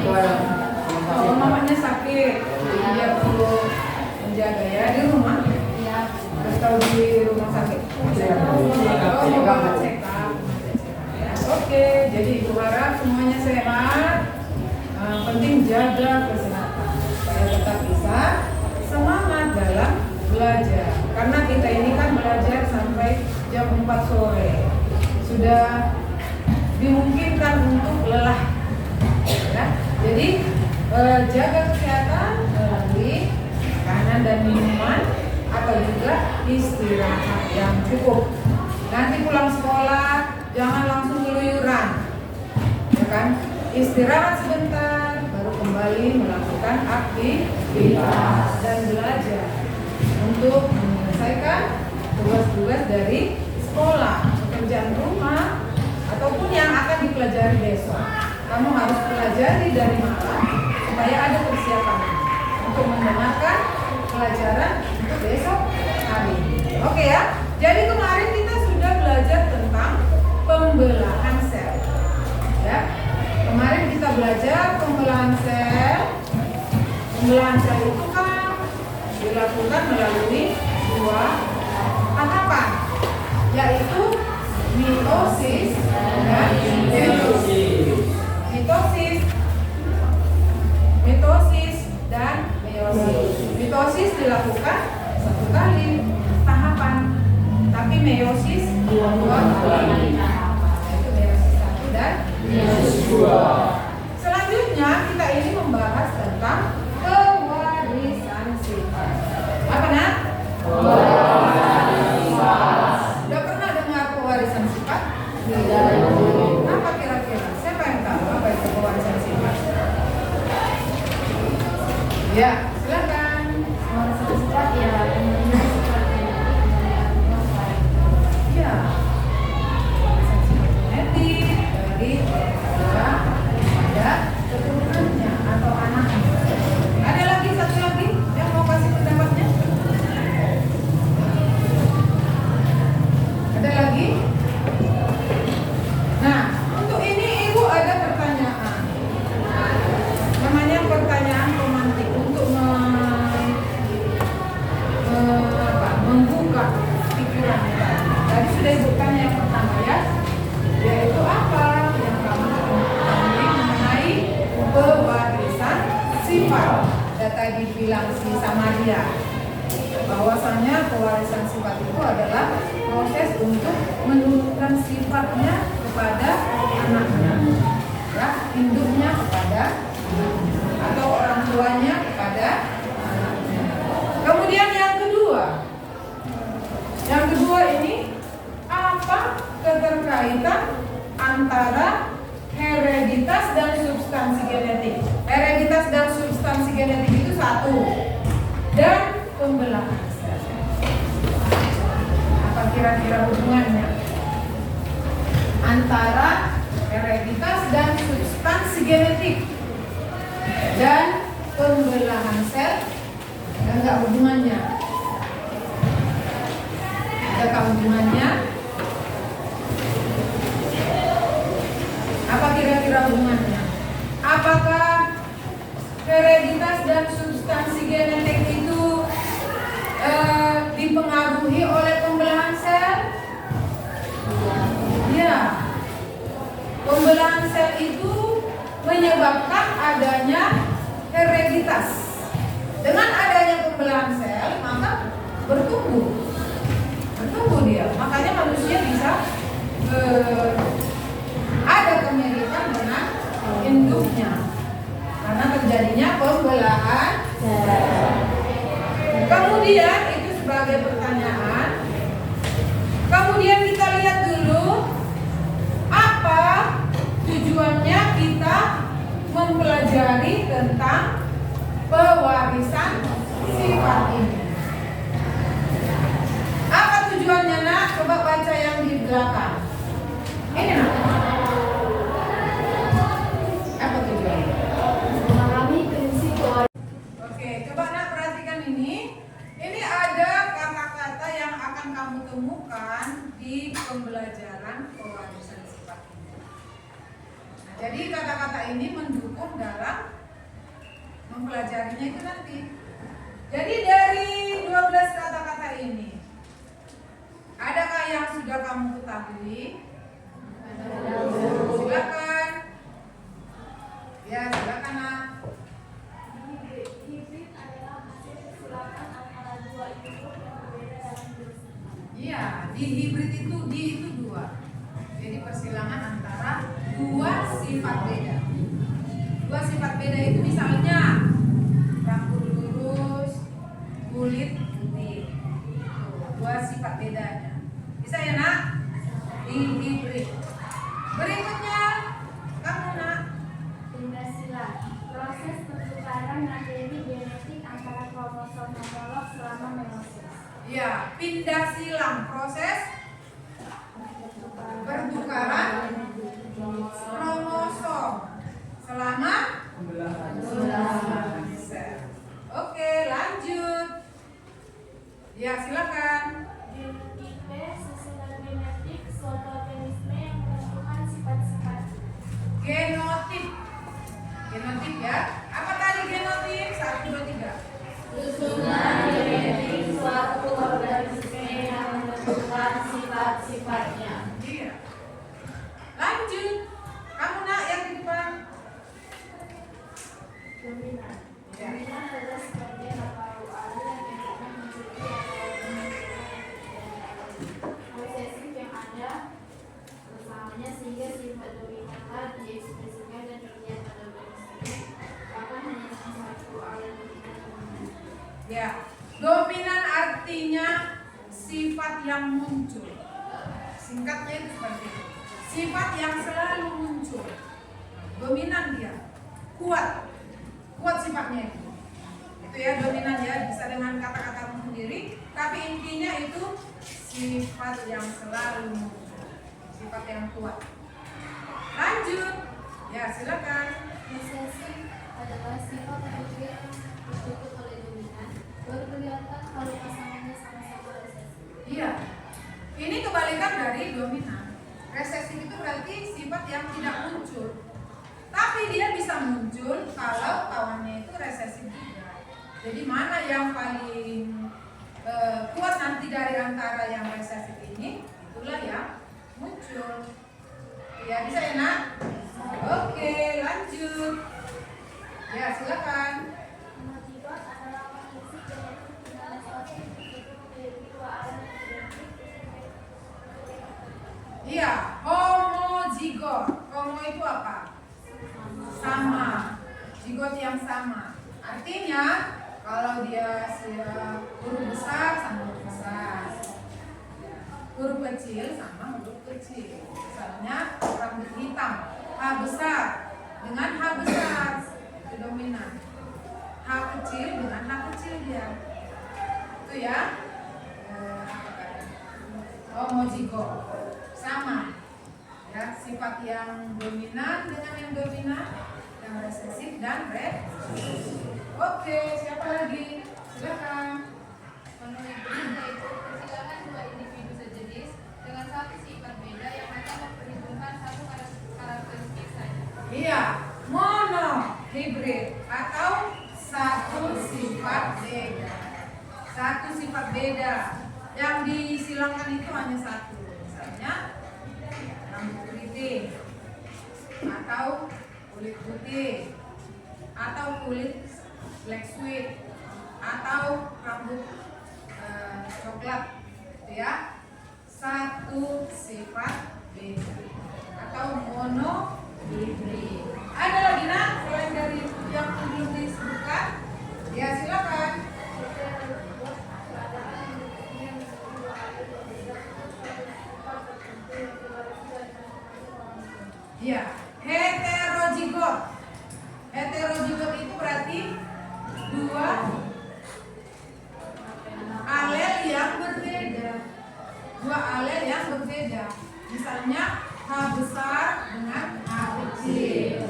Kalau mamanya sakit, dia perlu menjaga ya di rumah. Atau di rumah sakit. Oke, jadi Ibu harap semuanya sehat. Penting jaga kesehatan supaya tetap bisa semangat dalam belajar. Karena kita ini kan belajar sampai jam 4 sore. Sudah dimungkinkan untuk lelah. Ya. Jadi jaga kesehatan melalui makanan dan minuman atau juga istirahat yang cukup. Nanti pulang sekolah jangan langsung keluyuran, ya kan? Istirahat sebentar, baru kembali melakukan aktivitas dan belajar untuk menyelesaikan tugas-tugas dari sekolah, pekerjaan rumah, ataupun yang akan dipelajari besok. Kamu harus pelajari dari malam supaya ada persiapan untuk mendengarkan pelajaran untuk besok hari. Oke ya. Jadi kemarin kita sudah belajar tentang pembelahan sel. Ya. Kemarin kita belajar pembelahan sel. Pembelahan sel itu kan dilakukan melalui dua tahapan, yaitu mitosis dan mitosis dan meiosis. Mitosis dilakukan satu kali tahapan, tapi meiosis dua kali. Itu meiosis 1 dan meiosis 2. Selanjutnya kita ini membahas tentang pewarisan sifat. Apa nak? Pewarisan sifat. Sudah pernah dengar pewarisan sifat? Tidak. Apa kira-kira? Siapa yang tahu apa itu pewarisan sifat? Ya, silakan. Pewarisan sifat ya pemberian sifat genetik. Ya, pewarisan sifat genetik dari orang pada keturunannya atau anaknya. Ada lagi satu lagi yang mau kasih pendapatnya? Ada lagi? Nah, untuk ini Ibu ada pertanyaan. Namanya pertanyaan romantik untuk membuka pikiran kita. Tadi sudah Ibu tanya yang pertama ya, yaitu apa yang kamu ketahui mengenai pewarisan sifat. Dan tadi bilang si Samaria bahwasanya pewarisan sifat itu adalah proses untuk menurunkan sifatnya kepada anaknya, ya, induknya kepada atau orang tuanya kepada anaknya. Kemudian yang kedua ini apa keterkaitan antara hereditas dan substansi genetik? Hereditas dan substansi genetik itu satu, dan pembelahan sel. Apa kira-kira hubungannya antara hereditas dan substansi genetik dan pembelahan sel? Enggak hubungannya? Adakah hubungannya? Apa kira-kira hubungannya? Apakah hereditas dan substansi genetik itu dipengaruhi oleh pembelahan sel? Ya. Pembelahan sel itu menyebabkan adanya hereditas. Dengan adanya pembelahan sel, maka bertumbuh dia. Makanya manusia bisa ada kemiripan dengan induknya karena terjadinya pembelahan sel. Kemudian itu sebagai pertanyaan. Kemudian kita lihat dulu apa tujuannya kita mempelajari tentang pewarisan sifat ini. Apa tujuannya nak? Coba baca yang di belakang. Ini nak. Apa tujuannya? Memahami prinsip pewarisan. Oke, coba nak perhatikan ini. Ini ada kata-kata yang akan kamu temukan di pembelajaran pewarisan sifat ini. Nah, jadi kata kata-kata ini mendukung dalam mempelajarinya itu nanti. Jadi dari 12 kata-kata ini, adakah yang sudah kamu ketahui? Silakan. Ya, silakan Nak. Hibrid adalah hasil kesilapan antara dua individu yang berbeda dalam jenisnya. Iya, di hibrid itu dua. Jadi persilangan antara dua sifat beda. Dua sifat beda itu misalnya rambut lurus, kulit putih. Tuh, dua sifat bedanya. Bisa ya Nak? Di hibrid. Berikutnya kamu Nak. Pindasilan, proses pertukaran materi genetik antara kromosom homolog selama meiosis. Ya, pindah silang, proses pertukaran kromosom selama pembelahan sel. Oke, lanjut. Ya, silakan. Genotipe, susunan genetik, suatu organisme yang menentukan sifat-sifat. Genotip. Genotip ya. Apa tadi genotip? 1, 2, 3. Susunan genetik suatu organisme yang menentukan sifat-sifatnya. Iya. Lanjut. Kamu Nak yang di depan. Dominan. Ya. Dominan adalah sebagian atau alur yang bentuknya mencukupi atau posesif yang ada bersamanya sehingga sifat dominanlah diekspresikan dan terlihat pada organisme. Bahkan hanya dengan satu alur dominan dominan. Ya. Dominan artinya sifat yang muncul. Singkatnya itu seperti itu. Sifat yang selalu muncul. Dominan dia. Kuat. Kuat sifatnya itu. Itu ya dominan ya, bisa dengan kata-katamu sendiri, tapi intinya itu sifat yang selalu muncul. Sifat yang kuat. Lanjut. Ya, silakan. Posesif adalah sifat berpikir yang ditutup oleh dominan. Baru kelihatan kalau pasangannya sama-sama resesif. Iya. Ini kebalikan dari dominan. Resesif itu berarti sifat yang tidak muncul. Tapi dia bisa muncul kalau kawannya itu resesif juga. Jadi mana yang paling kuat nanti dari antara yang resesif ini, itulah yang muncul. Ya, bisa ya Nak? Oke, lanjut. Ya, silakan. Homozigot adalah kondisi genetik di mana suatu individu memiliki dua alur identik. Iya, homozigot. Homo itu apa? Sama. Zigot yang sama. Artinya kalau dia huruf besar sama huruf besar, huruf kecil sama huruf kecil. Misalnya rambut hitam, H besar dengan H besar itu dominan. H kecil dengan H kecil dia. Itu ya. Homozigot sama. Ya, sifat yang dominan dengan yang dominan, yang resesif dan resesif. Oke, siapa lagi? Silakan. Monohibrid yaitu persilangan dua individu sejenis dengan satu sifat beda yang hanya memperhitungkan satu karakteristik saja. Iya, monohibrid atau satu sifat beda. Satu sifat beda yang disilangkan itu hanya satu. Misalnya rambut keriting atau kulit putih atau kulit black sweet atau rambut coklat, gitu ya. Satu sifat beda atau monohibrid. Ada lagi Nak selain dari yang belum disebutkan? Ya, silakan. Heterozigot adalah individu yang memiliki dua alur berbeda untuk sifat tertentu yang diwariskan dari masing-masing kromosom. Iya, heterozigot. Heterozigot itu berarti dua alel yang berbeda. Dua alel yang berbeda. Misalnya H besar dengan H kecil,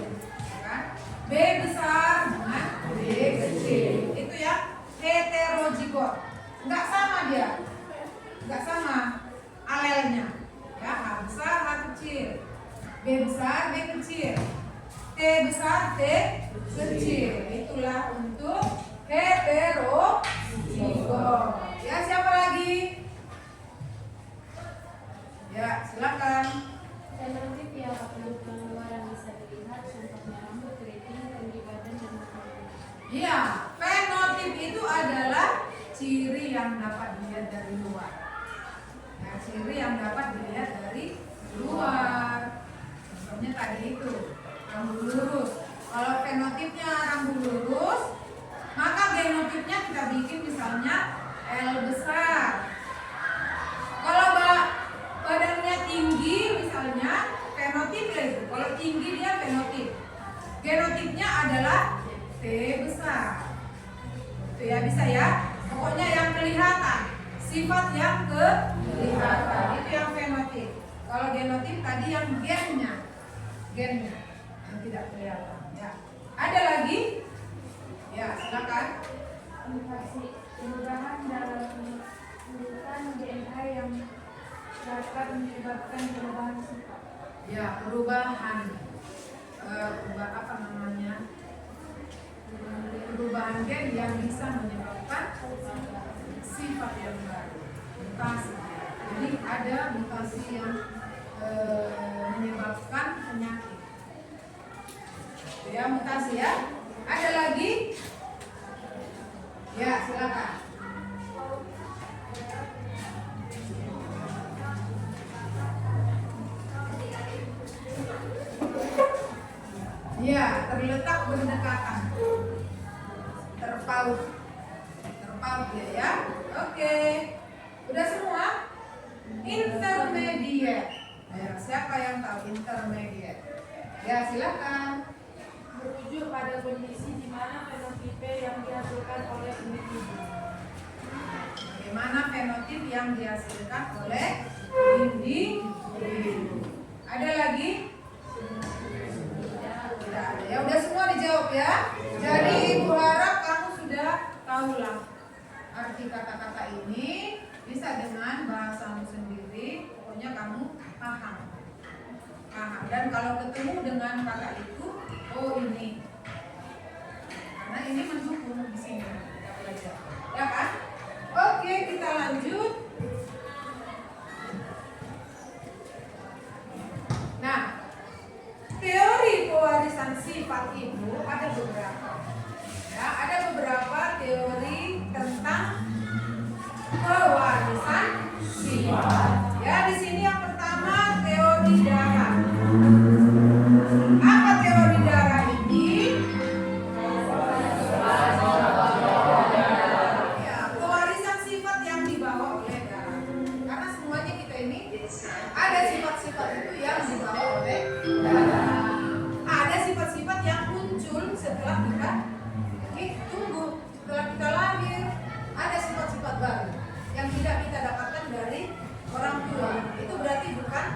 kan? B besar dengan B kecil. Itu ya heterozigot. Enggak sama dia. Enggak sama alelnya. Ya, H besar, H kecil. B besar, B kecil. T besar, T kecil. Itulah untuk heterozigot. Ya, siapa lagi? Ya, silakan. Fenotip yang pengeluaran bisa dilihat contohnya rambut, keriting, tinggi badan, dan makanan. Iya, fenotip itu adalah ciri yang dapat dilihat dari luar. Ya, ciri yang dapat dilihat dari luar. Contohnya tadi itu rambut lurus. Kalau fenotipnya rambut lurus, maka genotipnya kita bikin misalnya L besar. Kalau badannya tinggi misalnya fenotipnya itu. Kalau tinggi dia fenotip. Genotipnya adalah T besar. Itu ya, bisa ya. Pokoknya yang kelihatan, sifat yang kelihatan itu yang fenotip. Kalau genotip tadi yang gennya yang tidak kelihatan. Ya. Ada lagi? Ya, silakan. Mutasi perubahan dalam urutan DNA yang dapat menyebabkan perubahan sifat. Ya, perubahan apa namanya? Perubahan gen yang bisa menyebabkan sifat yang baru, mutasi. Jadi ada mutasi yang menyebabkan penyakit. Ya, mutasi ya. Ada lagi? Ya, silakan. Ya, terletak berdekatan. Terpaut ya. Oke. Udah semua? Intermediate. Ya, siapa yang tahu intermediate? Ya, silakan. Merujuk pada kondisi di mana fenotip yang dihasilkan oleh individu. Bagaimana fenotip yang dihasilkan oleh individu? Ada lagi? Tidak ada. Ya, udah semua dijawab ya. Jadi Ibu harap kamu sudah tahulah arti kata-kata ini, bisa dengan bahasamu sendiri. Pokoknya kamu paham. Dan kalau ketemu dengan kata itu, oh ini, karena ini mendukung di sini kita belajar, ya kan? Oke, kita lanjut. Nah, teori pewarisan sifat itu ada beberapa. Ya, ada beberapa teori tentang pewarisan sifat. Ya, di sini yang pertama teori darah. Apa teori darah ini? Ya, pewarisan sifat yang dibawa oleh darah. Karena semuanya kita ini ada sifat-sifat itu yang dibawa oleh darah. Ada sifat-sifat yang muncul setelah kita tumbuh, setelah kita lahir. Ada sifat-sifat baru yang tidak kita dapatkan dari orang tua. Itu berarti bukan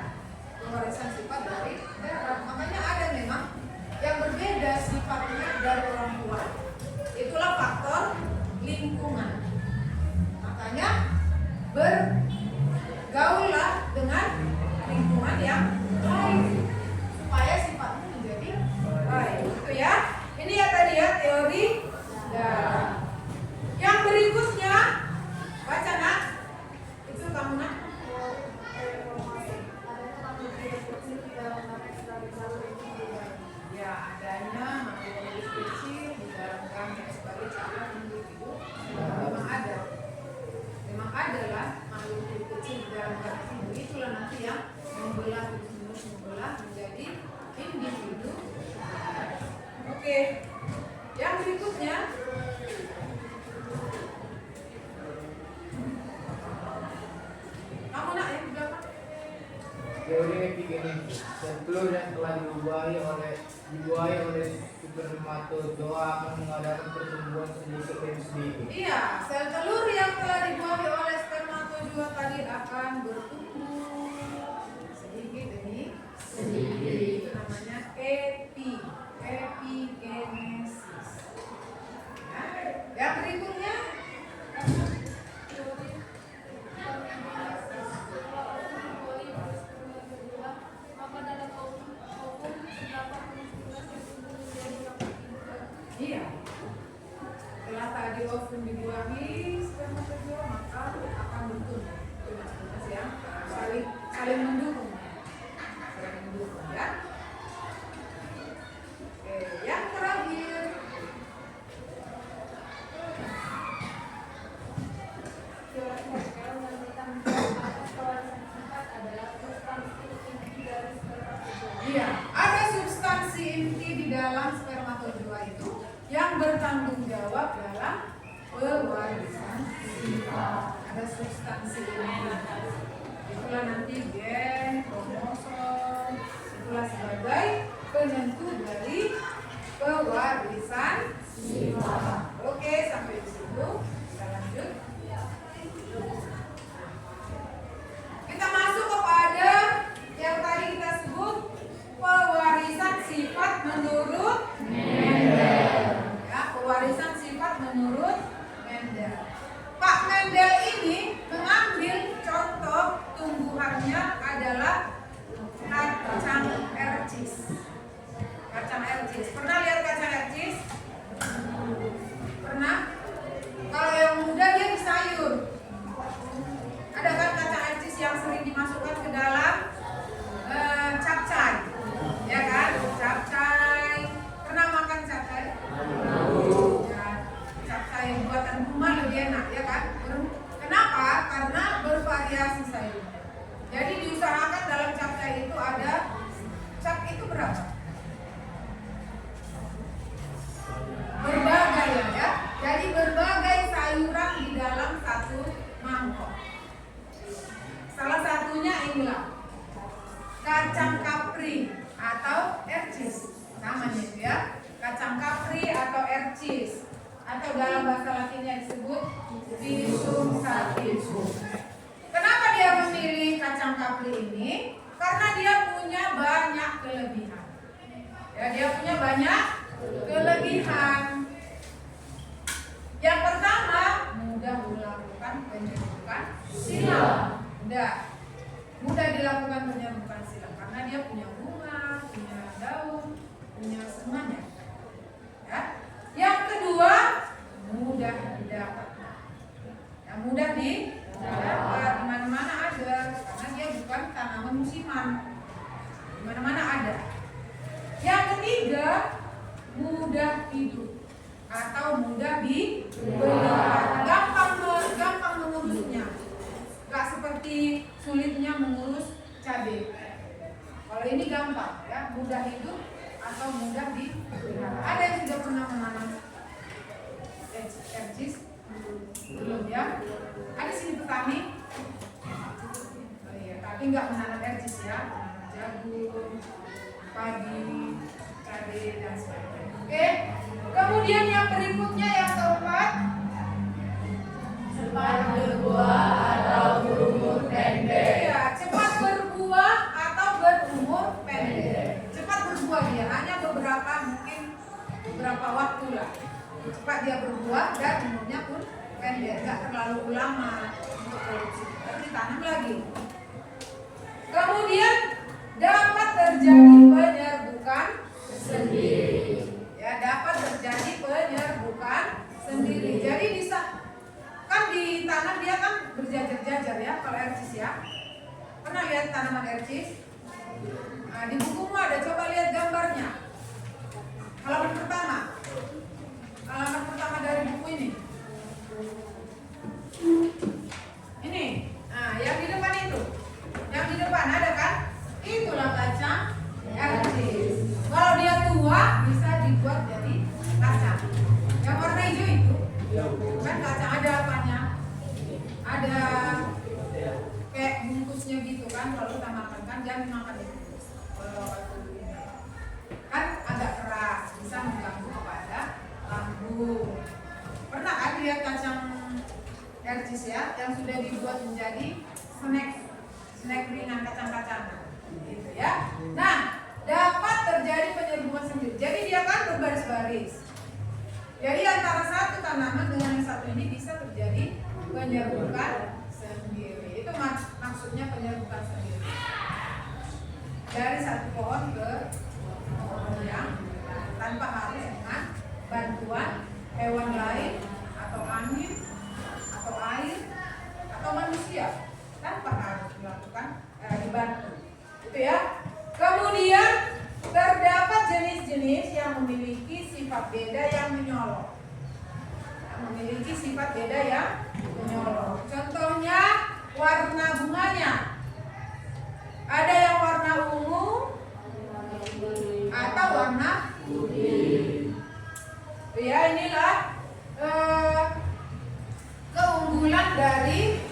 pewarisan sifat dari darah. Makanya ada memang yang berbeda sifatnya dari orang tua. Itulah faktor lingkungan. Makanya bergaullah dengan lingkungan yang baik supaya sifatmu menjadi baik. Itu ya. Ini ya tadi ya teori darah. Yang berikutnya baca nak. Itu kamu nak. Ya, adanya makhluk kecil di dalam kami sebagai calon individu. Memang adalah makhluk kecil di dalam kami. Itulah nanti yang membelah menjadi individu. Oke. Yang berikutnya kamu nak yang berapa? Teori epigenetik. Telur yang telah dibuahi oleh spermatozoa akan mengadakan pertumbuhan sedikit demi sedikit. Iya, sel telur yang telah dibuahi oleh spermatozoa tadi akan bertumbuh sedikit demi sedikit. Itu namanya epigenesis. Ya. Yang berikutnya Maka dalam hukum terdapat muskulasi tubuh tali ovum dibuahi spermatozoa maka akan betul. Ya, saling mendukung. Saling mendukung ya. Oke, yang terakhir iya, ada substansi inti di dalam spermatozoa itu yang bertanggung jawab dalam pewarisan sifat. Ada substansi inti. Itulah nanti gen, kromosom, itulah sebagai penentu dari pewarisan sifat. Oke, sampai di situ kita lanjut. Kita masuk kepada yang tadi kita sebut pewarisan sifat menurut Mendel. Ya, pewarisan sifat menurut Mendel. Pak Mendel ini mengambil contoh tumbuhannya adalah kacang ercis. Kacang ercis. Pernah lihat kacang ercis? Pernah? Kalau yang muda dia di sayur. Ada kan kacang ercis yang sering dimasukkan ke dalam capcay, ya kan? Capcay. Pernah makan capcay? Ya, capcay buatan rumah lebih enak, ya kan? Kenapa? Karena bervariasi sayur. Jadi diusahakan dalam capcay itu ada cap itu berapa? Berbagai ya. Jadi berbagai sayuran di dalam satu mangkok. Salah satunya inilah kacang kapri atau ercis, namanya itu ya, kacang kapri atau ercis, atau dalam bahasa Latinnya disebut Pisum sativum. Kenapa dia memilih kacang kapri ini? Karena dia punya banyak kelebihan. Ya, dia punya banyak kelebihan. Yang pertama, mudah melakukan penyerbukan silam. Mudah dilakukan penyerbukan silam karena dia punya bunga, punya daun, punya semuanya. Ya. Yang kedua, mudah didapat. Ya, mudah didapat, di mana-mana ada karena dia bukan tanaman musiman. Di mana-mana ada. Yang ketiga, mudah hidup atau mudah dipelihara. Gampang mengurusnya. Gak seperti sulitnya mengurus cabai. Kalau ini gampang ya, mudah hidup atau mudah dipelihara. Ada yang sudah pernah menanam ercis? Belum ya? Ada sini petani? Oh iya, tapi nggak menanam ercis ya, jagung, padi, cabai dan sebagainya. Oke. Kemudian yang berikutnya yang keempat, cepat berbuah atau berumur pendek. Ya, cepat berbuah atau berumur pendek. Cepat berbuah dia hanya mungkin beberapa waktu lah. Cepat dia berbuah dan umurnya pun pendek, nggak terlalu lama untuk produksi. Tapi ditanam lagi. Kemudian dapat terjadi penyerbukan sendiri. Ya, dapat terjadi penyerbukan sendiri. Jadi bisa kan ditanam dia kan berjajar-jajar ya kalau ercis ya. Pernah lihat tanaman ercis? Nah, di bukumu ada, coba lihat gambarnya. Halaman pertama dari buku ini. Ini. Nah, yang di depan itu. Yang di depan ada kan? Itulah kacang ercis. Kalau dia tua bisa dibuat jadi kacang. Yang warna hijau itu kan kacang, ada apanya? Ada kayak bungkusnya gitu kan. Kalau kita makan kan jangan makan dibungkus. Kalau kan agak keras, bisa mengganggu kepada lambung. Pernah kan lihat kacang ercis ya, yang sudah dibuat menjadi snack ringan, kacang-kacangan gitu ya. Nah, dapat terjadi penyerbukan sendiri. Jadi dia kan berbaris-baris. Jadi antara satu tanaman dengan yang satu ini bisa terjadi penyerbukan sendiri. Itu maksudnya penyerbukan sendiri. Dari satu pohon ke pohon yang tanpa harus dengan bantuan hewan lain atau angin, atau air, atau manusia tanpa harus dilakukan dibantu. Itu ya. Kemudian terdapat jenis-jenis yang memiliki sifat beda yang menyolok. Memiliki sifat beda yang menyolok. Contohnya warna bunganya. Ada yang warna ungu atau warna putih. Ya, inilah keunggulan dari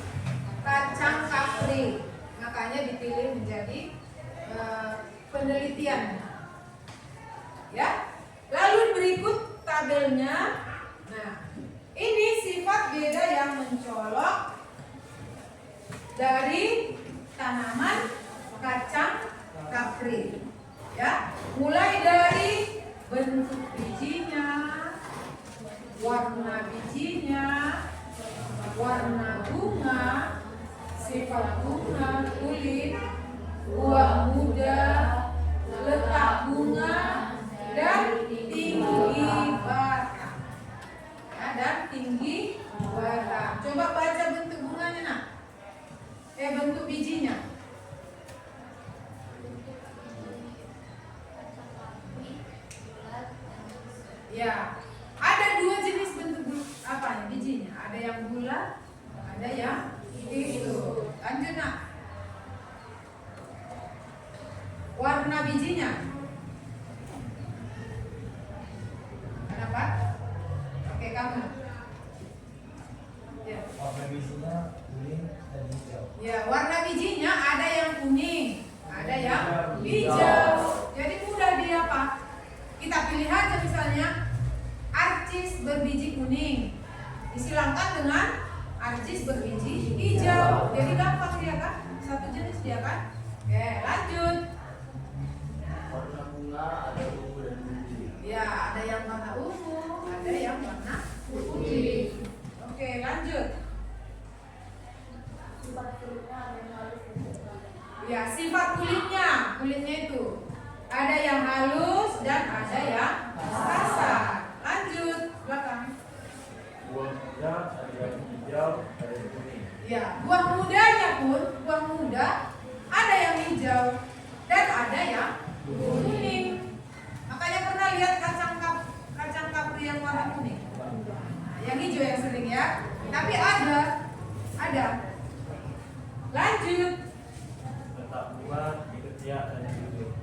kacang kapri. Makanya dipilih menjadi penelitian. Ya. Lalu berikut tabelnya. Nah, ini sifat beda yang mencolok dari tanaman kacang kapri. Ya, mulai dari bentuk bijinya, warna bijinya, warna bunga, sifat bunga, kulit, buah muda, letak bunga, dan tinggi batang. Ya, dan tinggi batang. Coba baca bentuk bunganya, nak. Bentuk bijinya. Ya, ada dua jenis bentuk bijinya. Ada yang bulat, ada yang itu. Lanjut, nak. Warna bijinya. Kenapa? Oke, kamu. Ya. Warna bijinya kuning dan hijau. Ya, warna bijinya ada yang kuning, ada yang hijau. Jadi mudah dia apa? Kita pilih aja misalnya arcis berbiji kuning, disilangkan dengan arcis berbiji hijau. Jadi gampang dia kan? Satu jenis dia kan? Oke, lanjut. Warna bunga ada ungu dan putih. Ya, ada yang warna ungu, ada yang warna putih. Oke, lanjut. Ya, sifat kulitnya itu ada yang halus dan ada yang kasar. Lanjut, belakang. Buah muda ada yang hijau, ada yang kuning. Ya, buah mudanya pun, buah muda ada yang hijau dan ada yang kuning. Makanya pernah lihat kacang kapri yang warna kuning? Nah, yang hijau yang sering ya. Tapi ada. Lanjut. Letak bunga di ketiak dan di ujung.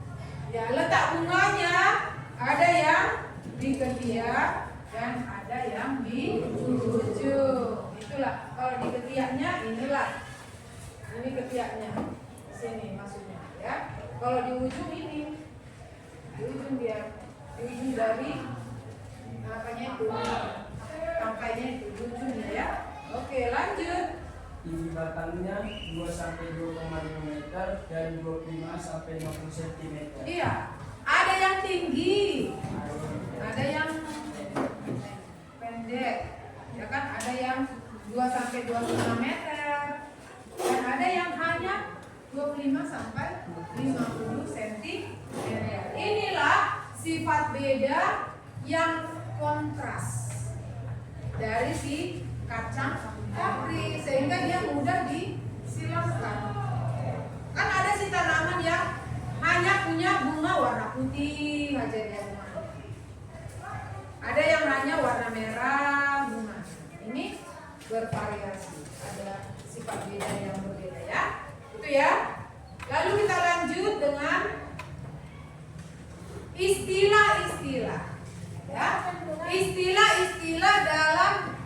Ya, letak bunganya ada yang di ketiak dan ada yang di ujung. Itulah kalau di ketiaknya inilah. Ini ketiaknya. Sini maksudnya ya. Kalau di ujung ini. Di ujung dia. Di ujung dari apanya itu? Tangkainya itu di ujungnya ya. Oke, lanjut. Tinggi batangnya 2-2,5 meter dan 25-50 cm. Iya, ada yang tinggi, ada yang pendek, ya kan? Ada yang 2-2,5 meter, dan ada yang hanya 25-50 cm. Inilah sifat beda yang kontras dari si kacang kapri, sehingga dia mudah disilangkan. Kan ada si tanaman yang hanya punya bunga warna putih aja dia bunganya. Ada yang hanya warna merah bunga. Ini bervariasi, ada sifat beda yang berbeda ya. Itu ya. Lalu kita lanjut dengan istilah-istilah. Ya. Istilah-istilah dalam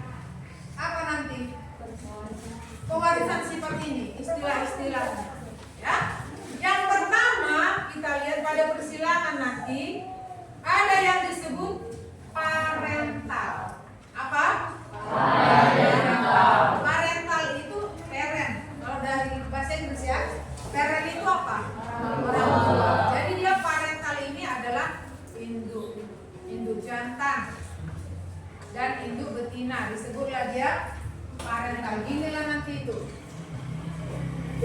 apa nanti? Pewarisan sifat ini, istilah-istilahnya. Ya. Yang pertama kita lihat pada persilangan nanti ada yang disebut parental. Apa? Parental. Parental itu parent. Kalau dari bahasa Inggris ya, parent itu apa? Orang tua. Jadi dia parental ini adalah induk jantan dan induk betina, disebutlah dia parental. Inilah nanti itu. B.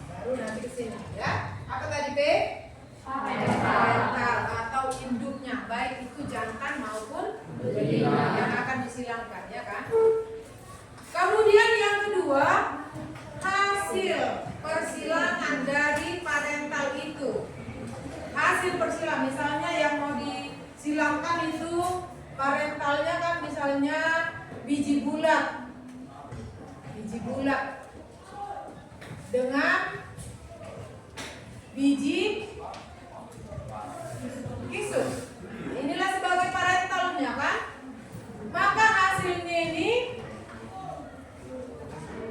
Baru nanti ke sini ya. Apa tadi B? Parental atau induknya, baik itu jantan maupun betina. disilangkan, ya kan? Kemudian yang kedua, hasil persilangan dari parental itu. Hasil persilangan, misalnya yang mau disilangkan itu parentalnya kan misalnya biji bulat dengan biji kisus. Inilah sebagai parentalnya kan. Maka hasilnya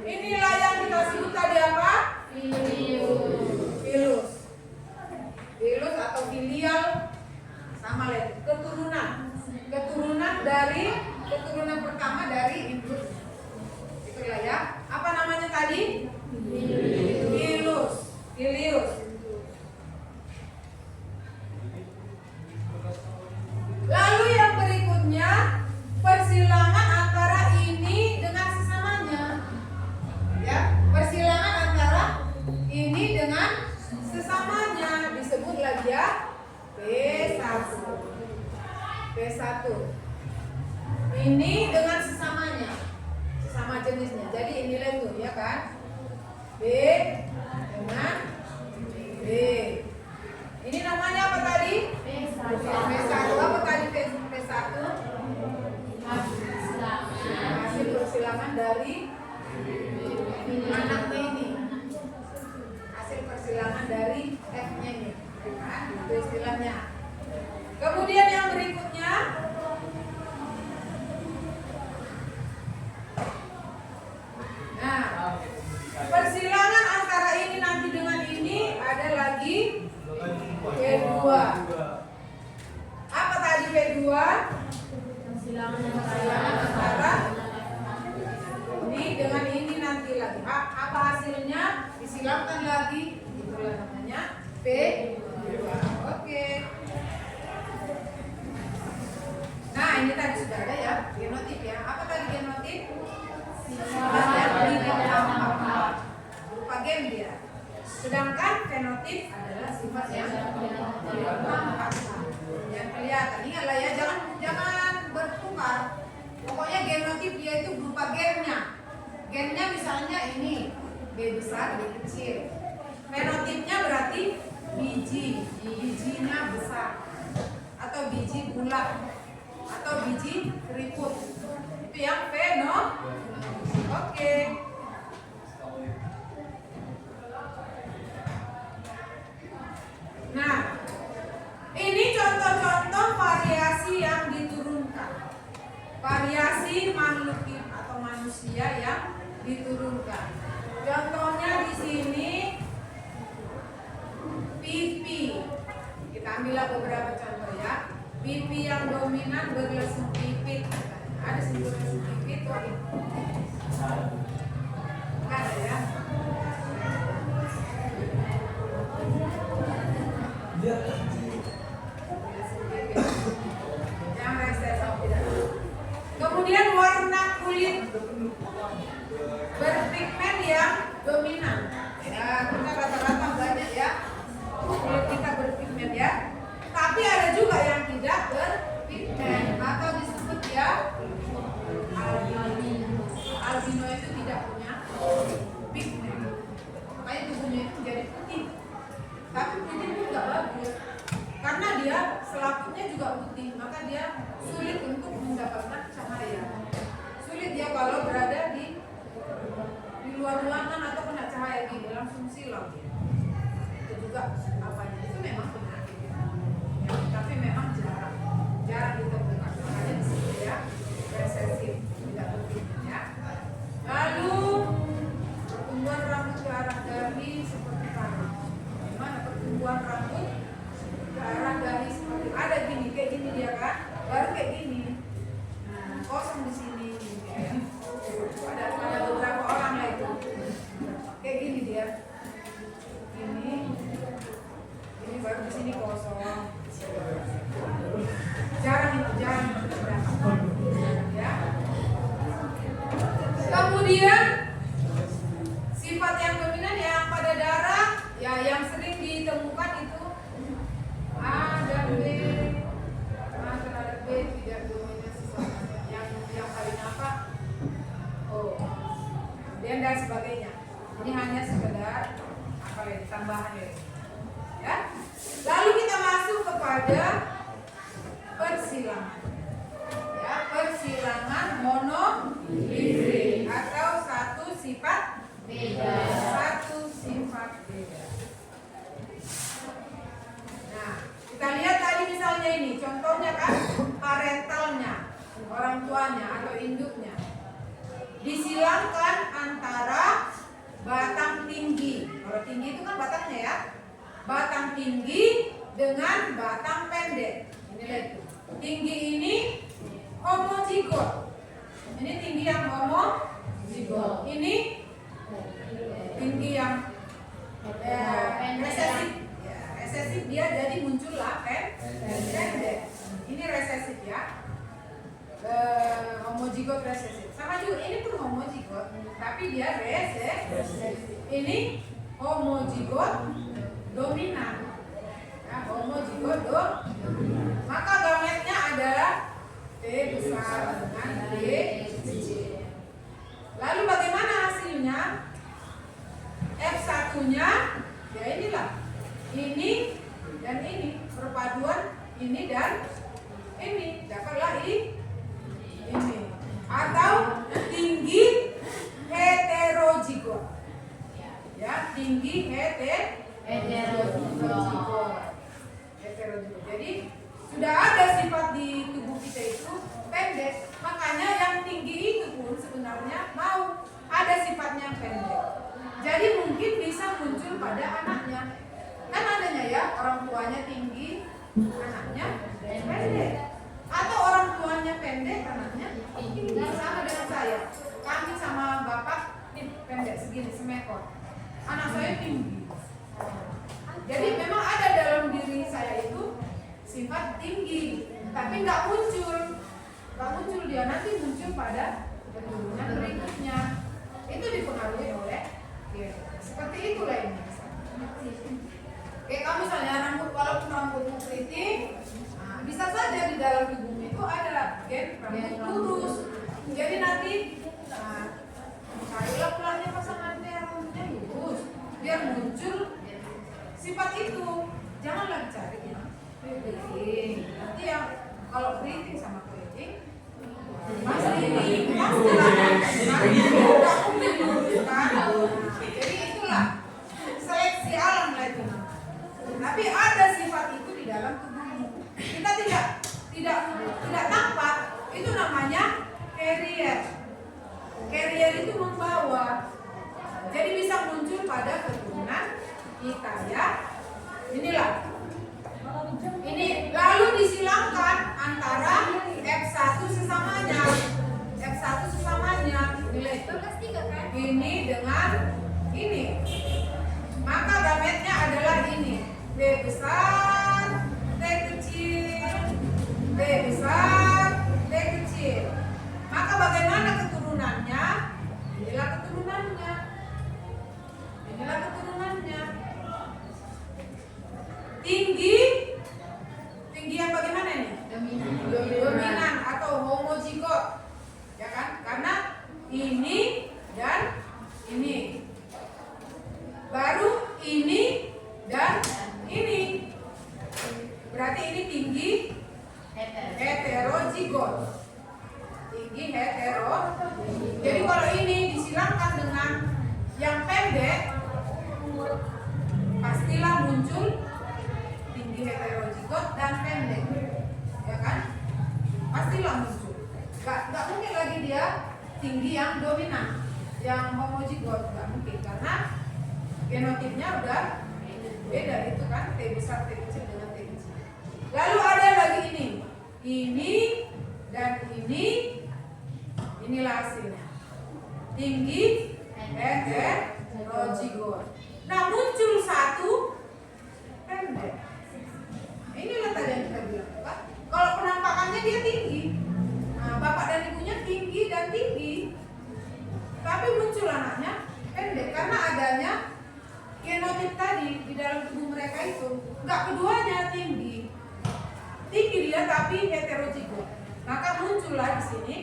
inilah yang kita sebut tadi apa? Filus atau filial, sama lagi keturunan pertama dari induk. Itulah ya. Apa namanya tadi? Filius. Lalu yang berikutnya, persilangan antara ini dengan sesamanya. Ya, persilangan antara ini dengan sesamanya disebut lagi ya P1. Ini dengan sesamanya, sesama jenisnya. Jadi inilah itu ya kan. B dengan B. Ini namanya apa tadi? P1. Apa tadi P1? Hasil persilangan dari anaknya ini. Hasil persilangan dari F-nya ini. Kan? Itu istilahnya. Kemudian yang berikutnya, nah, persilangan antara ini nanti dengan ini ada lagi P2. Apa tadi P2? Persilangan antara ini dengan ini nanti lagi. Apa hasilnya? Disilangkan lagi. Itulah namanya P2. Oke. Nah, ini tadi sudah ada ya, genotip ya. Apa tadi genotip? Sifat yang tidak berupa gen dia. Sedangkan fenotip adalah sifat yang tampak, yang kelihatan. Ingatlah ya, jangan bertukar. Pokoknya genotip dia itu berupa gennya. Gennya misalnya ini B besar, B kecil. Fenotipnya berarti bijinya besar, atau biji bulat, atau biji keriput. Itu yang fenotip. Oke. Nah, ini contoh-contoh variasi yang diturunkan. Variasi makhluk atau manusia yang diturunkan. Contohnya di sini pipi. Kita ambillah beberapa contoh ya. Pipi yang dominan berlesung pipit. Ada simbol lesung pipit tuh. Ada ya. Yang reses. Kemudian warna kulit berpigmen yang dominan. Ya, kita rata-rata banyak ya kulit kita berpigmen ya. Tapi ada juga yang tidak berpigmen atau disebut ya albino. Albino itu tidak punya pigmen. Makanya tubuhnya itu jadi putih. Tapi putih itu nggak bagus karena dia selaputnya juga putih, maka dia sulit untuk mendapatkan cahaya. Sulit dia kalau berada di luar ruangan atau kena cahaya gini langsung silau dia. Itu juga apanya itu memang penyakit ya, tapi memang jarang ditemukan. Makanya disebut ya resesif, tidak berpigmen ya. Lalu pertumbuhan rambut ke arah dahi seperti tadi. Gimana pertumbuhan rambut ke arah dahi seperti ada gini, kayak gini dia kan, baru kayak gini. Nah, kosong di sini. Ya. Ada beberapa orang lah itu. Kayak gini dia. Ini baru di sini kosong. Jarang ya. Kemudian sifat yang dominan yang pada darah ya yang sering ditemukan itu A dan B. A terhadap B tidak dominan yang paling persilangan. Ya, persilangan monofisik atau satu sifat beda. Satu sifat beda. Nah, kita lihat tadi misalnya ini, contohnya kan parentalnya, orang tuanya atau induknya. Disilangkan antara batang tinggi. Kalau tinggi itu kan batangnya ya. Batang tinggi dengan batang pendek. Ini lihat tuh. Tinggi ini homozigot. Ini tinggi yang homozigot. Ini tinggi yang resesif. Ya, resesif dia jadi muncullah pendek. Ini resesif ya. Homozigot resesif. Sama juga ini pun homozigot, tapi dia resesif. Ini homozigot dominan. Ya, homozigot dominan. Maka gametnya adalah T besar dengan D kecil. Lalu bagaimana hasilnya? F1-nya ya inilah. Ini dan ini perpaduan ini dan ini dapatlah ini. Atau tinggi heterozigot. Ya, tinggi heterozigot. Jadi sudah ada sifat di tubuh kita itu pendek, makanya yang tinggi itu pun sebenarnya mau ada sifatnya pendek. Jadi mungkin bisa muncul pada anaknya. Kan adanya ya, orang tuanya tinggi, anaknya pendek. Atau orang tuanya pendek, anaknya tinggi. Sama dengan saya. Kami sama bapak ini pendek segini, semekor. Anak saya tinggi. Jadi memang ada dalam diri saya itu sifat tinggi, tapi nggak muncul dia, nanti muncul pada keturunan berikutnya. Itu dipengaruhi oleh ya, seperti itulah ini. Kayak kamu misalnya rambut, walaupun rambutmu keriting, nah, bisa saja di dalam tubuhmu itu ada gen rambut lurus. Jadi nanti carilah pulangnya pasangannya rambutnya lurus, biar muncul sifat itu. Janganlah cari keriting. Nanti yang kalau keriting sama keriting pasti jadi itulah seleksi alam lah itu. Tapi ada sifat itu di dalam tubuhmu. Kita tidak nampak. Itu namanya carrier. Carrier itu membawa. Jadi bisa muncul pada keturunan kita ya. Inilah. Ini lalu disilangkan antara F1 sesamanya. F1 sesamanya. Nilai itu ini dengan ini. Maka gametnya adalah ini. B besar, T kecil. B besar, T kecil. Maka bagaimana keturunannya? Inilah keturunannya. Inilah keturunannya. Tinggi yang bagaimana ini? Dominan atau homozigot. Ya kan? Karena ini dan ini. Baru ini dan ini. Berarti ini tinggi heterozigot. Tinggi heterozigot. Jadi kalau ini disilangkan dengan yang pendek, pastilah muncul tinggi heterozigot dan pendek, ya kan? Pastilah muncul. Gak mungkin lagi dia tinggi yang dominan, yang homozigot, gak mungkin karena genotipnya udah beda itu kan, T besar T kecil dengan T kecil. Lalu ada lagi ini dan ini, inilah hasilnya. Tinggi heterozigot. Nah muncul satu pendek. Inilah tadi yang kita bilang, Pak. Kalau penampakannya dia tinggi, nah, bapak dan ibunya tinggi dan tinggi, tapi muncul anaknya pendek karena adanya genotip tadi di dalam tubuh mereka itu. Enggak keduanya tinggi dia tapi heterozigot. Maka muncullah di sini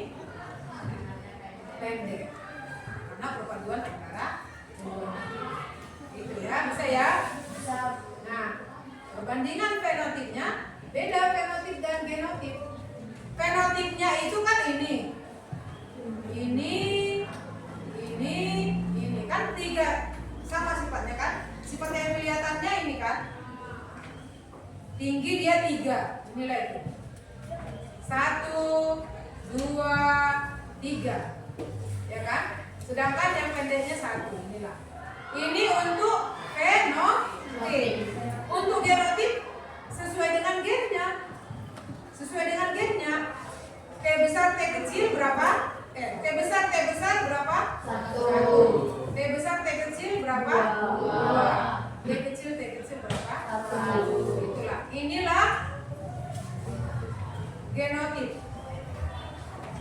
pendek karena perpaduan antara itu ya, bisa ya. Nah, perbandingan fenotipnya beda fenotip dan genotip. Fenotipnya itu kan ini kan tiga sama sifatnya kan. Sifat yang kelihatannya ini kan. Tinggi dia 3, nilai itu 1, 2, 3, ya kan? Sedangkan yang pendeknya 1, inilah. Ini untuk fenotip. Untuk genotip sesuai dengan gennya. T besar T kecil berapa? T besar berapa? 1. T besar T kecil berapa? 2. T kecil berapa? 1. Itulah. Inilah genotip.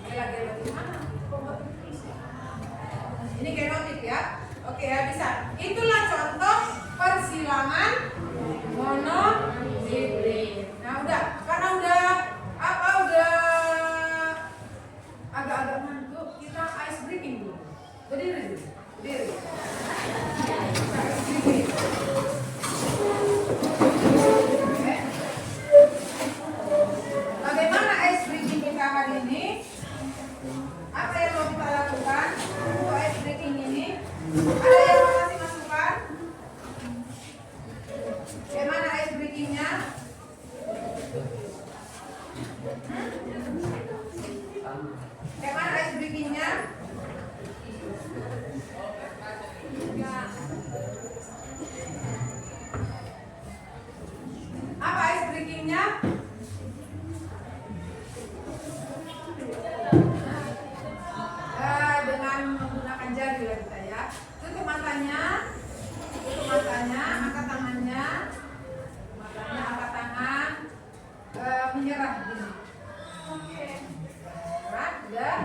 Inilah genotip mana? Ini genotip ya. Oke ya, bisa. Itulah contoh persilangan monohibrid. Nah udah, karena udah agak-agak ngantuk, kita ice breaking dulu. Berdiri. Bagaimana ice breaking kita hari ini? Apa yang mau kita lakukan untuk ice breaking ini? Ada yang mau kasih masukan? Bagaimana ice breakingnya? Bagaimana ice breakingnya? Apa ice breakingnya? Dengan menggunakan jari lah kita ya. Tutup matanya, angkat tangannya, angkat tangan, menyerah gini. Menyerah, udah,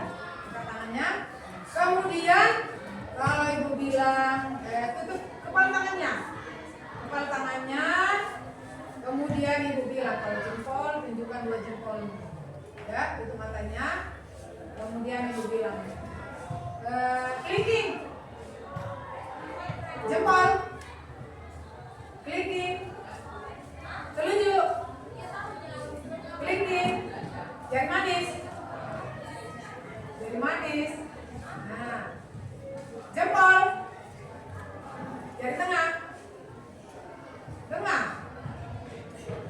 angkat tangannya. Kemudian kalau ibu bilang tutup kepala tangannya, kemudian ibu bilang kalau jempol tunjukkan 2 jempolnya, ya, tutup matanya, kemudian ibu bilang clicking, jempol, clicking, telunjuk, clicking, jari manis, nah, jempol, jari tengah,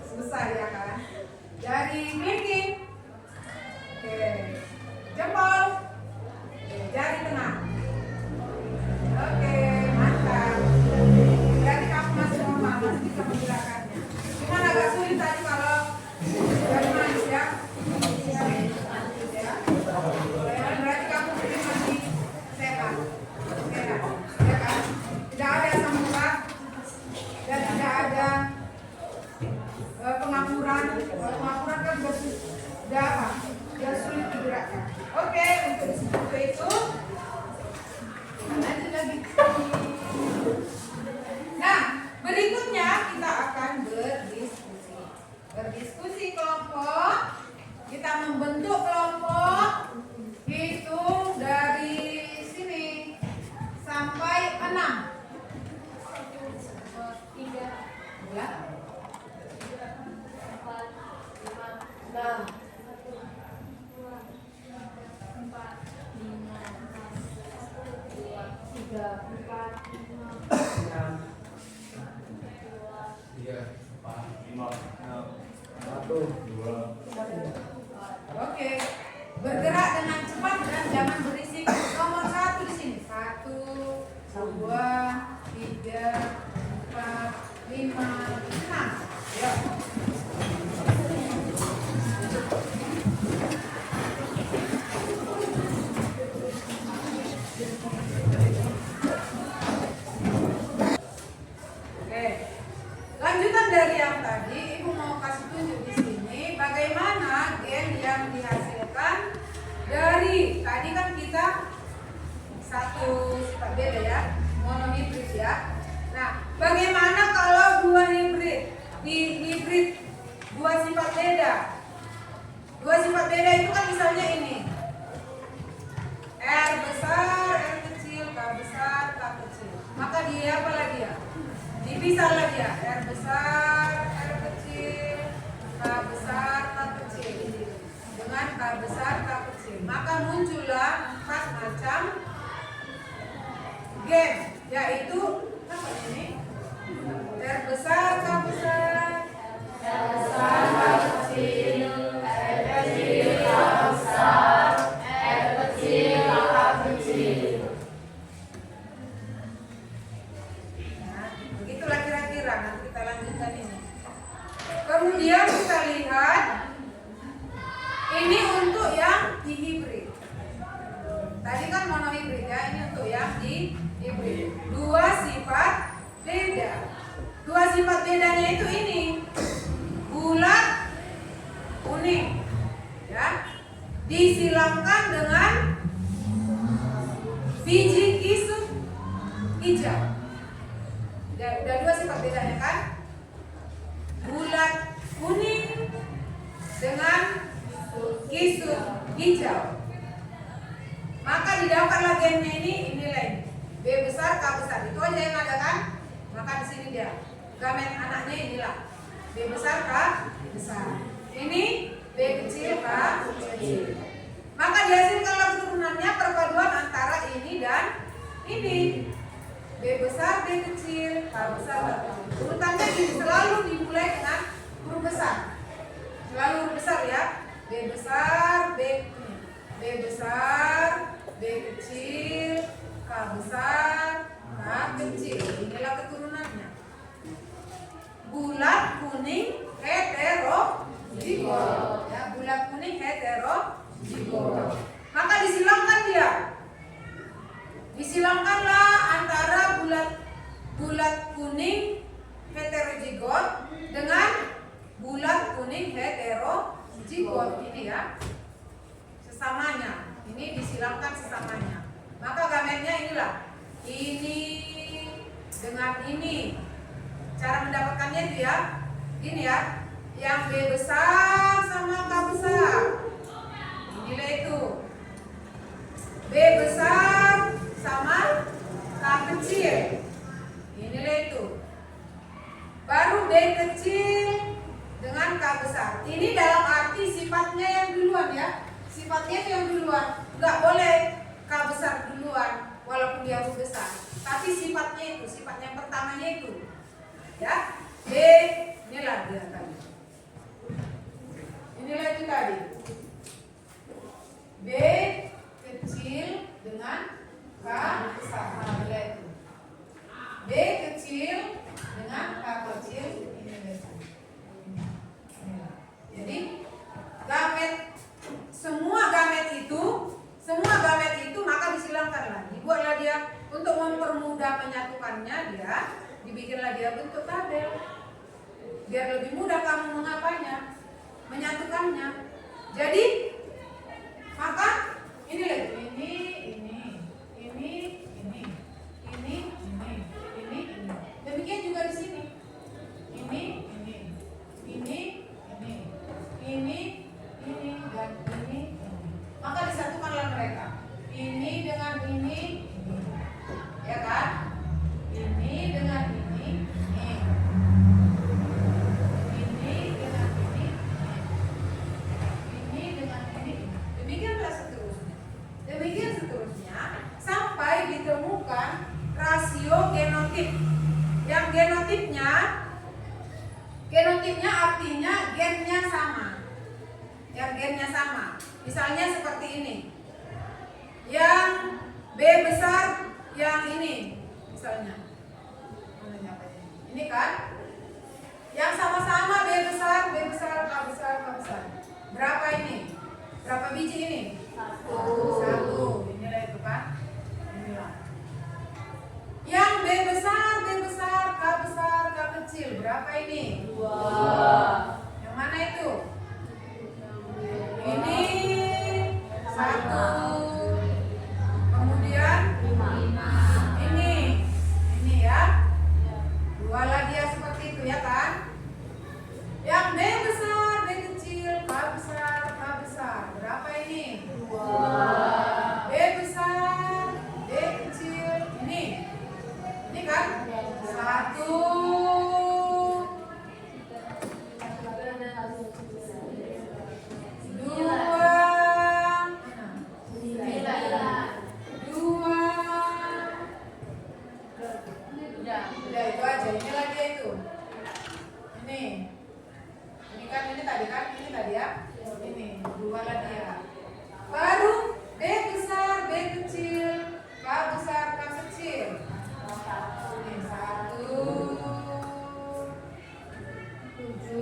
selesai ya kan? Jari clicking, oke, jempol, jari tengah, oke, mantap. Berarti kamu masih normal, masih bisa menggerakkannya. Cuman agak sulit tadi kalau jari manis ya. Berarti kamu masih sehat, ya kan? Tidak ada asam urat dan tidak ada pengapuran. Pengapuran kan sudah sulit digerakkan. Oke, untuk itu lanjut lagi. Nah, berikutnya kita akan berdiskusi kelompok. Kita membentuk kelompok, hitung dari sini sampai 6. 3, Ya. 4, 5, 6. 2. Oke. Bergerak dengan cepat dan jangan berisik. Nomor 1 di sini. 1, 2, 3, 4, 5, 6. Ya. Oke. Lanjutan dari yang tadi, Ibu mau kasih tunjuk di sini bagaimana gen yang dihasilkan dari tadi kan kita satu sifat beda ya, monohibrid ya. Nah, bagaimana kalau 2 hibrid? Hibrid 2 sifat beda. 2 sifat beda itu kan misalnya ini. R besar, R kecil, K besar, K kecil. Maka dia apa lagi ya? Dipisahlah dia. R besar, R kecil, K besar, K kecil. Dengan K gen, yaitu apa ini? R besar, K besar. R besar, K kecil, R kecil, K besar, R kecil, K kecil. Nah, begitulah kira-kira. Nanti kita lanjutkan ini. Kemudian kita lihat ini untuk yang dihibrid. Tadi kan monohibrid ya, ini untuk yang dihibrid. Dua sifat beda. Dua sifat bedanya itu ini. Bulat, kuning. Ya. Disilamkan dengan biji kisut hijau. Udah dua sifat bedanya kan? Bulat kuning dengan kisut hijau. Maka didapatlah gennya ini lain. B besar, K besar. Itu aja yang ada kan? Maka di sini dia. Gamet anaknya inilah. B besar, K besar. Ini B kecil, K kecil. Maka dihasilkanlah keturunannya perpaduan antara ini dan ini. B besar, B kecil, K besar, K kecil. Urutannya selalu dimulai dengan huruf besar. Selalu huruf besar ya. B besar, B besar, B kecil, K besar, K kecil. Inilah keturunannya. Bulat kuning heterozigot. Ya, bulat kuning heterozigot. Maka disilamkan dia. Disilamkanlah antara bulat kuning heterozigot dengan bulat kuning heterozigot ini ya. Sesamanya. Ini disilamkan sesamanya. Maka gametnya inilah. Ini dengan ini. Cara mendapatkannya itu ya. Ini ya. Yang B besar sama K besar. Inilah itu. B besar sama K kecil. Inilah itu. Baru B kecil dengan K besar. Ini dalam arti sifatnya yang duluan ya. Sifatnya itu yang duluan. Nggak boleh K besar duluan walaupun dia huruf besar. Tapi sifatnya itu, sifat yang pertamanya itu. Ya. B inilah dia tadi. Inilah itu tadi. B kecil dengan K besar. Inilah itu. B kecil dengan K kecil. Inilah itu. Jadi gamet semua gamet itu maka disilamkanlah. Dibuatlah dia untuk mempermudah menyatukannya dia, dibikinlah dia bentuk tabel. Biar lebih mudah kamu mengapanya, menyatukannya. Jadi maka ini lagi ini. Demikian juga di sini. Ini dan ini. Maka disatukanlah mereka. Ini dengan ini. Ya kan? Ini dengan ini. Ini dengan ini. Ini dengan ini. Demikianlah seterusnya. Demikian seterusnya sampai ditemukan rasio genotip. Yang genotipnya artinya gennya sama. Yang gennya sama. Misalnya seperti ini. Yang B besar, yang ini. Misalnya. Ini kan? Yang sama-sama B besar, K besar. Berapa ini? Berapa biji ini? Satu. Inilah itu kan? Inilah. Yang B besar, K besar, K kecil. Berapa ini? 2. Yang mana itu? Ini 1. Kemudian 5. Ini ya. 2 lagi ya seperti itu ya kan? Yang B besar, B kecil. ini tadi ya. Ini dua lagi ya. Baru B besar, B kecil, K besar, K kecil. Ini 1, 7, 2,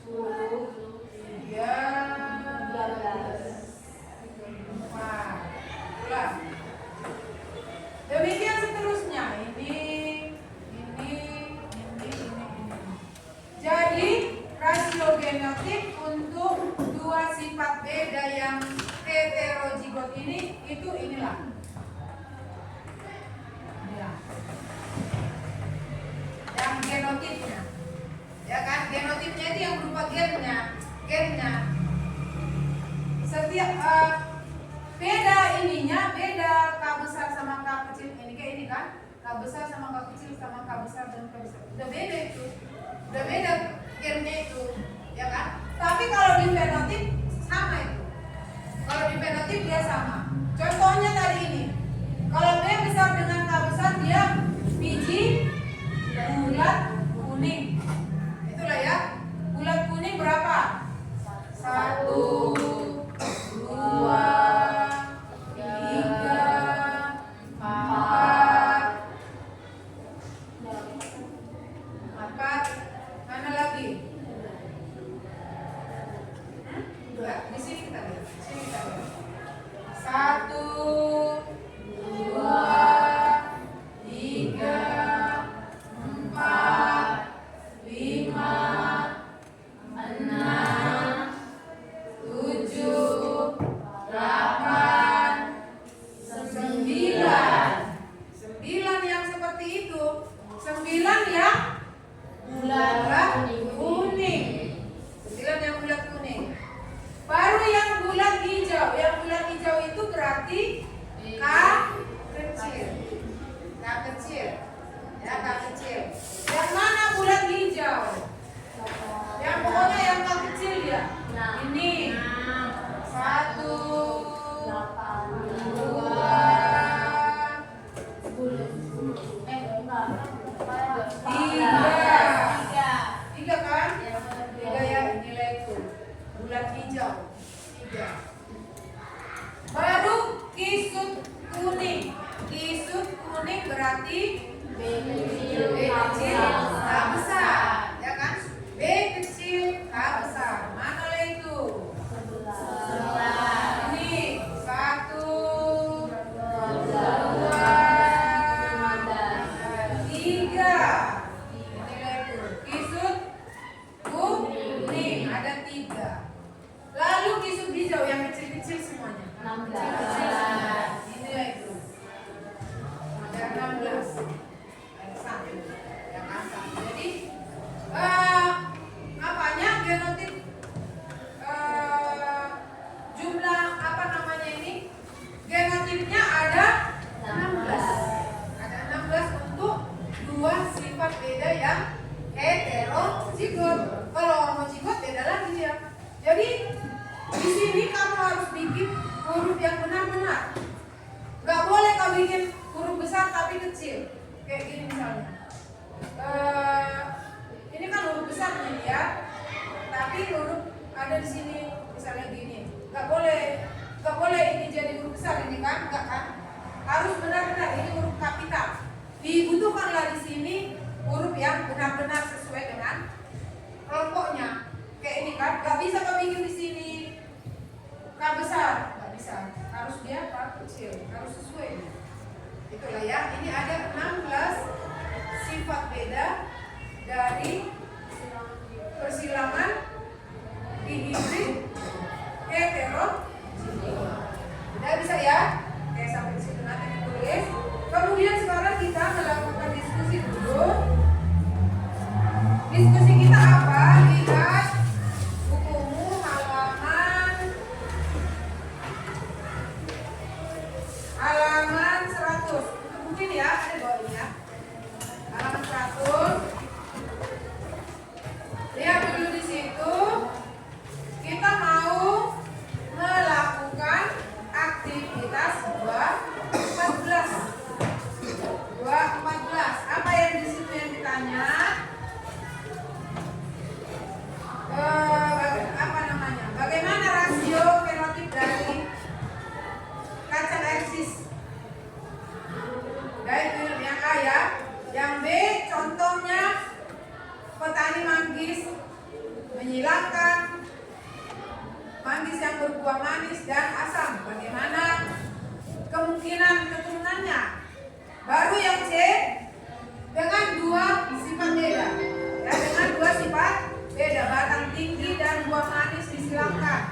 10, 3, 4. Ulang. Demikian seterusnya. Ini. Jadi rasio genotip untuk dua sifat beda yang heterozigot ini itu inilah. Ya. Yang genotipnya. Ya kan? Genotipnya itu yang berupa gennya. Setiap beda ininya, beda K besar sama K kecil ini kayak ini kan? K besar sama K kecil sama K besar dan K besar. Udah beda itu. Udah beda gennya itu, ya kan? Tapi kalau di fenotip sama itu. Kalau di fenotip dia sama. Contohnya tadi ini. Kalau B besar dengan K besar dia biji bulat kuning. Itulah ya. Bulat kuning berapa? 1, 2, 3, 4. Mana lagi? Di sini kita lihat. Sini kita lihat. 1, 2, 3, 4, 5, 6, 7, 8, 9. 9 yang seperti itu. 9 yang bulat kuning. 9 yang bulat kuning. Baru yang bulat hijau. Yang bulat hijau itu berarti K kecil. K kecil. Ya, K kecil. Yang mana bulat hijau? Yang pokoknya yang K kecil ya. Ini 1, 2, 3 kan? 3 ya nilai itu. Bulat hijau 3. Baru kisut kuning. Kisut kuning berarti B kecil K besar, ya kan? B kecil K besar. Mana lah itu? Ini 1, 2, 3. Nilai itu. Kisut kuning ada 3. Lalu kisut hijau yang kecil-kecil semuanya. 16. Inilah itu. Ada 16. Satu. Yang asal. Jadi apanya genotip jumlah apa namanya ini? Genotipnya ada 16. Ada 16 untuk dua sifat beda yang heterozigot. Kalau homozigot beda lagi ya. Jadi di sini kamu harus bikin huruf yang benar-benar. Gak boleh kau bikin huruf besar tapi kecil. Kayak gini misalnya. Ini kan huruf besar nih ya. Tapi huruf ada di sini misalnya gini. Gak boleh ini jadi huruf besar ini kan? Enggak kan? Harus benar-benar ini huruf kapital. Dibutuhkanlah di sini huruf yang benar-benar sesuai dengan kelompoknya. Kayak ini kan? Gak bisa kau bikin di sini K besar, gak bisa. Harus dia K kecil, harus sesuai. Itulah ya. Ini ada 16 sifat beda dari persilangan dihibrid heterozigot. Udah bisa ya? Oke, sampai di situ nanti ditulis. Kemudian sekarang kita melakukan diskusi dulu. Diskusi manggis, menyilangkan, manggis yang berbuah manis dan asam. Bagaimana kemungkinan keturunannya? Baru yang C, dengan dua sifat beda. Ya, dengan dua sifat beda, batang tinggi dan buah manis disilangkan.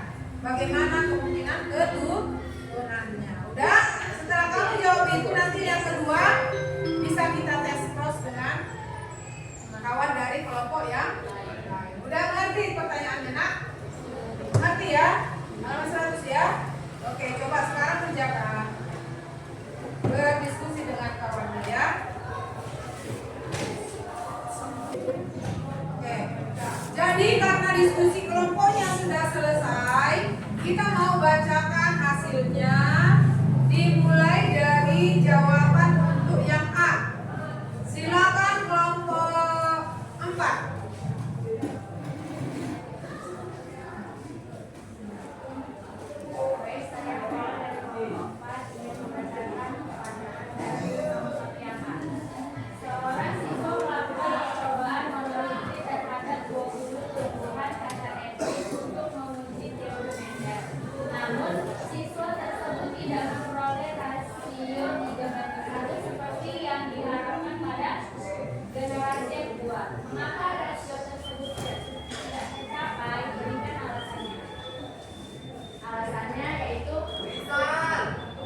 Bagaimana kemungkinan keturunannya? Udah, setelah kamu jawab itu nanti yang kedua bisa kita tes cross dengan kawan dari kelompok yang lain. Udah ngerti pertanyaannya, nak? Ngerti ya? Halaman 100 ya? Oke, coba sekarang kerjakan. Berdiskusi dengan kawannya ya. Oke. Jadi karena diskusi kelompoknya sudah selesai, kita mau bacakan hasilnya. Dimulai dari jawaban untuk yang A. Silakan kelompok 4. Seorang siswa melakukan percobaan meneliti terhadap 20 tumbuhan kacang eksis untuk menguji teori Mendel. Namun, siswa tersebut tidak memperoleh rasio 3:1 seperti yang diharapkan pada generasi kedua. Mengapa rasio tersebut tidak tercapai? Berikan alasannya. Alasannya yaitu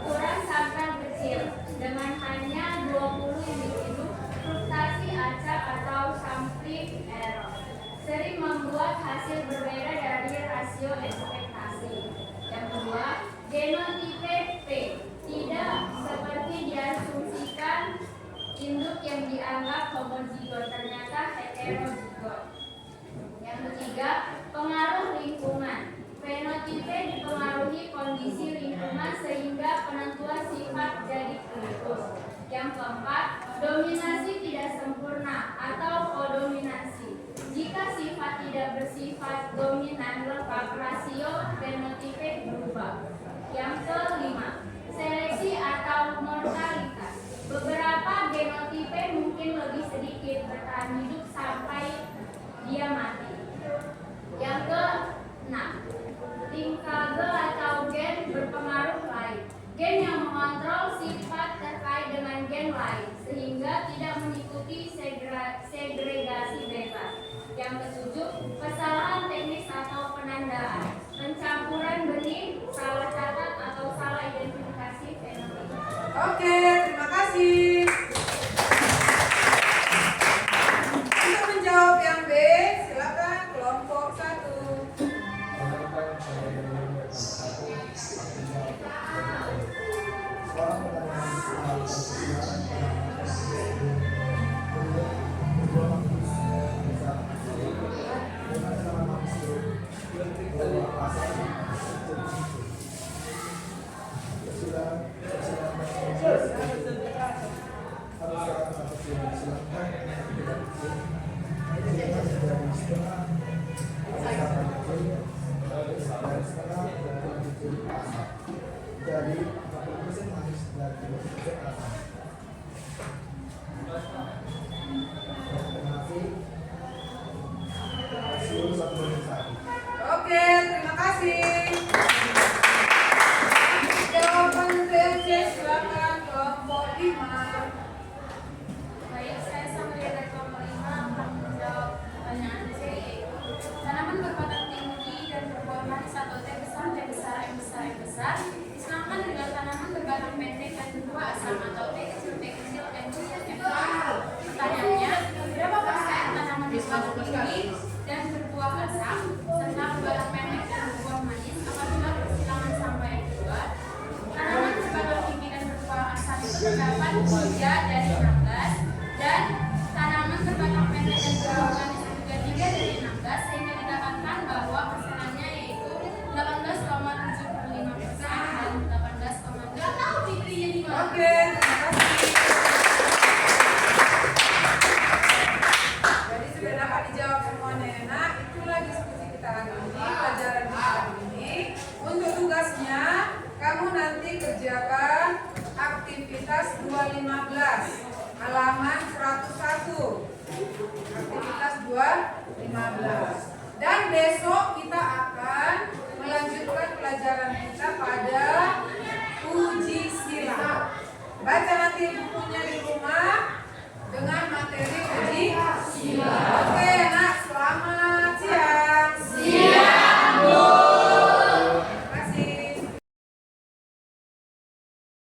ukuran sampel kecil. Dengan hanya 20 individu, fluktuasi acak atau sampling error sering membuat hasil berbeda dari rasio ekspektasi. Yang kedua, genotipe P tidak seperti diasumsikan induk yang dianggap homozigot ternyata heterozigot. Yang ketiga, pengaruh lingkungan. Fenotipe dipengaruhi kondisi lingkungan sehingga penentuan sifat jadi keliru. Yang keempat, dominasi tidak sempurna atau kodominasi. Jika sifat tidak bersifat dominan lengkap, rasio fenotipe berubah. Yang kelima, seleksi atau mortalitas. Beberapa genotipe mungkin lebih sedikit bertahan hidup sampai dia mati. Yang keenam, linkage atau gen berpengaruh lain. Gen yang mengontrol sifat terkait dengan gen lain sehingga tidak mengikuti segregasi bebas. Yang ketujuh, kesalahan teknis atau penandaan, pencampuran benih, salah catat atau salah identifikasi fenotipe. Oke, terima kasih. Untuk menjawab yang B, silakan kelompok 1. Jadi 40% manis dan 20% asam. Terima kasih. Seluruh 1 Oke, terima kasih. Jawaban untuk yang C, silakan kelompok 5. Baik, saya sampai dari kelompok 5 akan menjawab pertanyaan C, yaitu tanaman berbatang tinggi dan berbuah manis atau T besar, T besar, M besar, M besar disilangkan dengan tanaman berbatang pendek dan berbuah asam atau T kecil, M kecil, M besar. Pertanyaannya, berapa persen tanaman berbatang tinggi dan berbuah asam serta berbatang pendek dan berbuah manis apabila persilangan sampai yang kedua? Tanaman berbatang tinggi dan berbuah asam itu terdapat 3 dari 16 dan tanaman berbatang pendek dan berbuah manis juga 3 dari 16 sehingga didapatkan bahwa persenannya yaitu 18,75% dan 18,2. Gak tahu Fitrinya di mana. Oke, terima kasih. Jadi sudah dapat dijawab semuanya. Nah, itulah diskusi kita hari ini, pelajaran kita hari ini. Untuk tugasnya, kamu nanti kerjakan aktivitas 215 halaman 101. Aktivitas 215. 15. Dan besok kita akan melanjutkan pelajaran kita pada uji silang. Baca nanti bukunya di rumah dengan materi uji silang. Oke, nak, selamat siang.